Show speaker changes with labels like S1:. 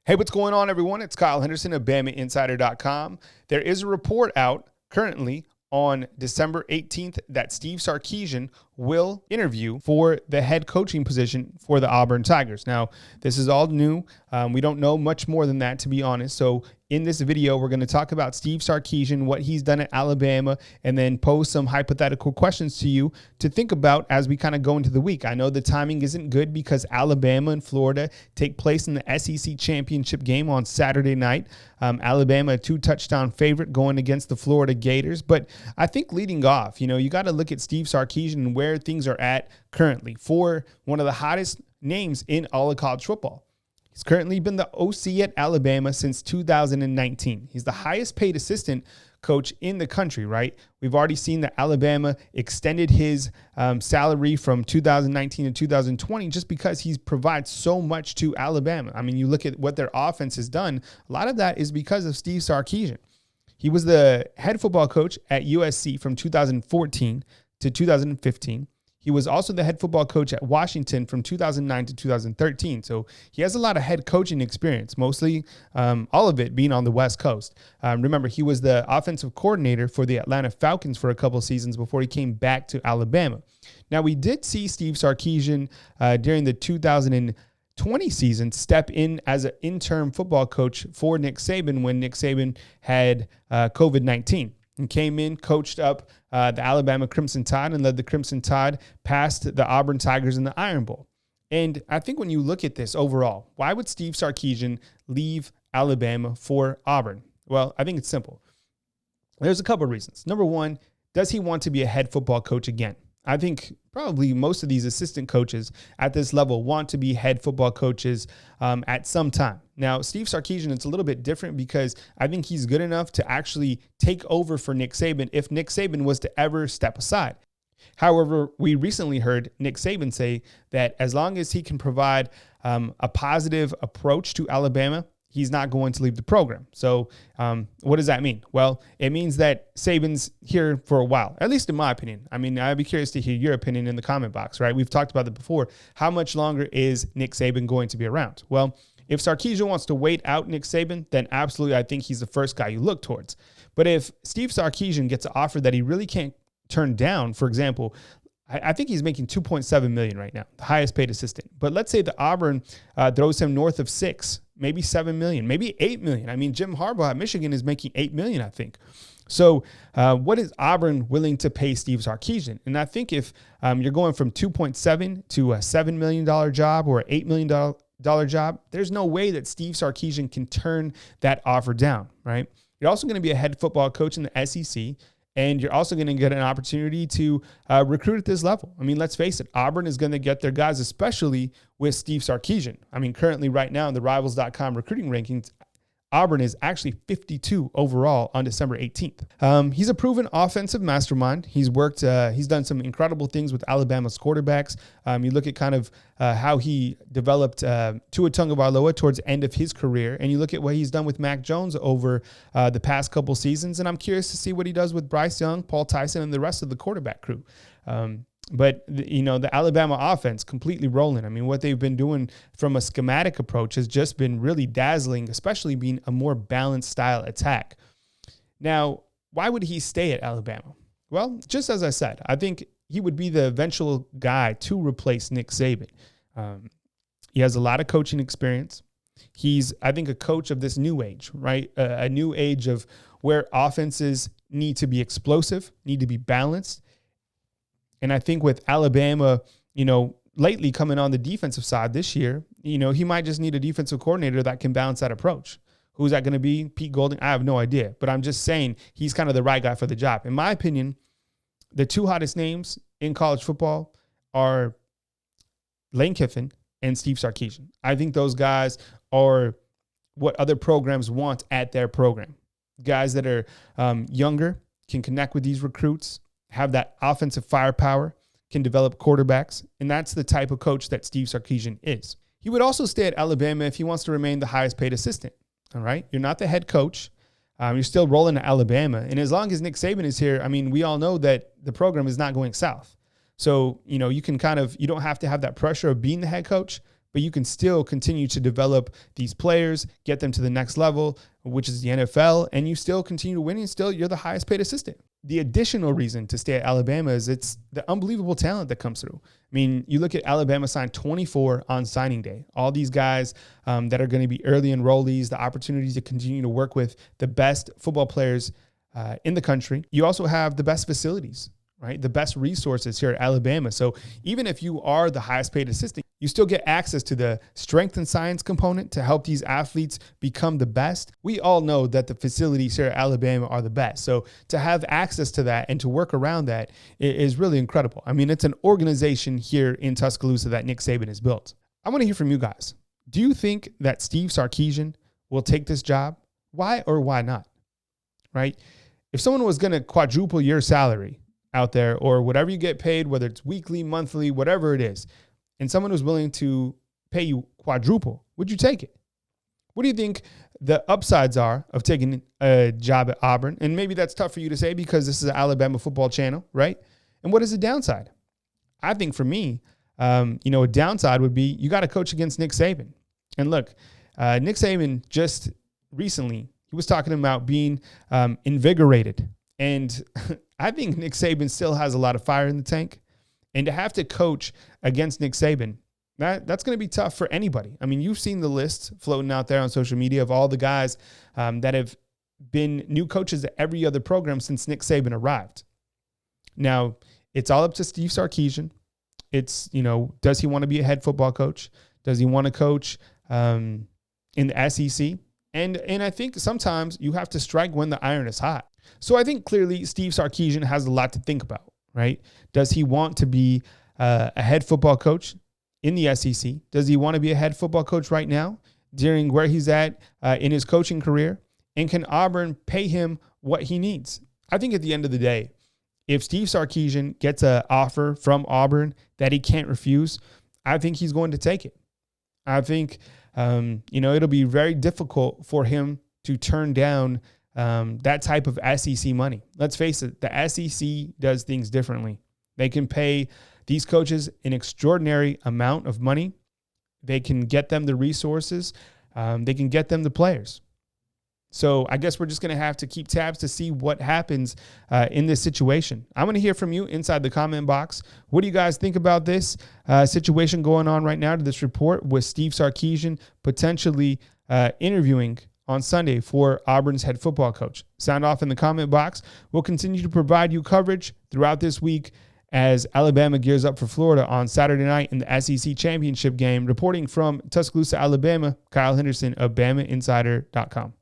S1: Hey, what's going on, everyone? It's Kyle Henderson of BamaInsider.com. There is a report out currently on December 18th that Steve Sarkisian will interview for the head coaching position for the Auburn Tigers. Now, this is all new. We don't know much more than that, to be honest. So in this video, we're going to talk about Steve Sarkisian, what he's done at Alabama, and then pose some hypothetical questions to you to think about as we kind of go into the week. I know the timing isn't good because Alabama and Florida take place in the SEC championship game on Saturday night. Alabama, a 2-touchdown favorite going against the Florida Gators. But I think leading off, you got to look at Steve Sarkisian and where things are at currently for one of the hottest names in all of college football. He's currently been the OC at Alabama since 2019. He's the highest paid assistant coach in the country, right? We've already seen that Alabama extended his salary from 2019 to 2020 just because he provides so much to Alabama. I mean, you look at what their offense has done. A lot of that is because of Steve Sarkisian. He was the head football coach at USC from 2014 to 2015. He was also the head football coach at Washington from 2009 to 2013. So he has a lot of head coaching experience, mostly all of it being on the West Coast. Remember, he was the offensive coordinator for the Atlanta Falcons for a couple of seasons before he came back to Alabama. Now, we did see Steve Sarkisian during the 2020 season step in as an interim football coach for Nick Saban when Nick Saban had COVID-19. And came in, coached up the Alabama Crimson Tide and led the Crimson Tide past the Auburn Tigers in the Iron Bowl. And I think when you look at this overall, why would Steve Sarkisian leave Alabama for Auburn? Well, I think it's simple. There's a couple of reasons. Number one, does he want to be a head football coach again? I think probably most of these assistant coaches at this level want to be head football coaches at some time. Now, Steve Sarkisian, it's a little bit different because I think he's good enough to actually take over for Nick Saban if Nick Saban was to ever step aside. However, we recently heard Nick Saban say that as long as he can provide a positive approach to Alabama, he's not going to leave the program. So what does that mean? Well, it means that Saban's here for a while, at least in my opinion. I mean, I'd be curious to hear your opinion in the comment box, right? We've talked about it before. How much longer is Nick Saban going to be around? Well, if Sarkisian wants to wait out Nick Saban, then absolutely I think he's the first guy you look towards. But if Steve Sarkisian gets an offer that he really can't turn down, for example, I think he's making $2.7 million right now, the highest paid assistant. But let's say the Auburn throws him north of $6 million, maybe $7 million, maybe $8 million. I mean, Jim Harbaugh at Michigan is making $8 million, I think. So what is Auburn willing to pay Steve Sarkisian? And I think if you're going from 2.7 to a $7 million job or an $8 million job, there's no way that Steve Sarkisian can turn that offer down, right? You're also going to be a head football coach in the SEC. And you're also going to get an opportunity to recruit at this level. I mean, let's face it, Auburn is going to get their guys, especially with Steve Sarkisian. I mean, currently right now in the Rivals.com recruiting rankings, Auburn is actually 52 overall on December 18th. He's a proven offensive mastermind. He's done some incredible things with Alabama's quarterbacks. You look at kind of how he developed Tua Tagovailoa towards the end of his career, and you look at what he's done with Mac Jones over the past couple seasons, and I'm curious to see what he does with Bryce Young, Paul Tyson, and the rest of the quarterback crew. But, the Alabama offense completely rolling. I mean, what they've been doing from a schematic approach has just been really dazzling, especially being a more balanced style attack. Now, why would he stay at Alabama? Well, just as I said, I think he would be the eventual guy to replace Nick Saban. He has a lot of coaching experience. He's, I think, a coach of this new age, right? A new age of where offenses need to be explosive, need to be balanced. And I think with Alabama, lately coming on the defensive side this year, he might just need a defensive coordinator that can balance that approach. Who's that going to be? Pete Golding? I have no idea. But I'm just saying he's kind of the right guy for the job. In my opinion, the two hottest names in college football are Lane Kiffin and Steve Sarkisian. I think those guys are what other programs want at their program. Guys that are younger, can connect with these recruits, have that offensive firepower, can develop quarterbacks, and that's the type of coach that Steve Sarkisian is. He would also stay at Alabama if he wants to remain the highest paid assistant, all right? You're not the head coach. You're still rolling to Alabama, and as long as Nick Saban is here, I mean, we all know that the program is not going south. So, you don't have to have that pressure of being the head coach, but you can still continue to develop these players, get them to the next level, which is the NFL, and you still continue to win, and still you're the highest paid assistant. The additional reason to stay at Alabama is it's the unbelievable talent that comes through. I mean, you look at Alabama signed 24 on signing day. All these guys that are going to be early enrollees, the opportunities to continue to work with the best football players in the country. You also have the best facilities, right? The best resources here at Alabama. So even if you are the highest paid assistant, you still get access to the strength and science component to help these athletes become the best. We all know that the facilities here at Alabama are the best. So to have access to that and to work around that is really incredible. I mean, it's an organization here in Tuscaloosa that Nick Saban has built. I want to hear from you guys. Do you think that Steve Sarkisian will take this job? Why or why not? Right? If someone was going to quadruple your salary out there, or whatever you get paid, whether it's weekly, monthly, whatever it is, and someone was willing to pay you quadruple, would you take it? What do you think the upsides are of taking a job at Auburn? And maybe that's tough for you to say because this is an Alabama football channel, right? And what is the downside? I think for me, a downside would be you got to coach against Nick Saban. And look, Nick Saban just recently, he was talking about being invigorated. And I think Nick Saban still has a lot of fire in the tank. And to have to coach against Nick Saban, that's going to be tough for anybody. I mean, you've seen the list floating out there on social media of all the guys that have been new coaches at every other program since Nick Saban arrived. Now, it's all up to Steve Sarkisian. It's, does he want to be a head football coach? Does he want to coach in the SEC? And I think sometimes you have to strike when the iron is hot. So I think clearly Steve Sarkisian has a lot to think about, right? Does he want to be a head football coach in the SEC? Does he want to be a head football coach right now during where he's at in his coaching career? And can Auburn pay him what he needs? I think at the end of the day, if Steve Sarkisian gets an offer from Auburn that he can't refuse, I think he's going to take it. I think, it'll be very difficult for him to turn down that type of SEC money. Let's face it, the SEC does things differently. They can pay these coaches an extraordinary amount of money. They can get them the resources. They can get them the players. So I guess we're just going to have to keep tabs to see what happens in this situation. I'm going to hear from you inside the comment box. What do you guys think about this situation going on right now to this report with Steve Sarkisian potentially interviewing on Sunday for Auburn's head football coach? Sound off in the comment box. We'll continue to provide you coverage throughout this week as Alabama gears up for Florida on Saturday night in the SEC championship game. Reporting from Tuscaloosa, Alabama, Kyle Henderson of BamaInsider.com.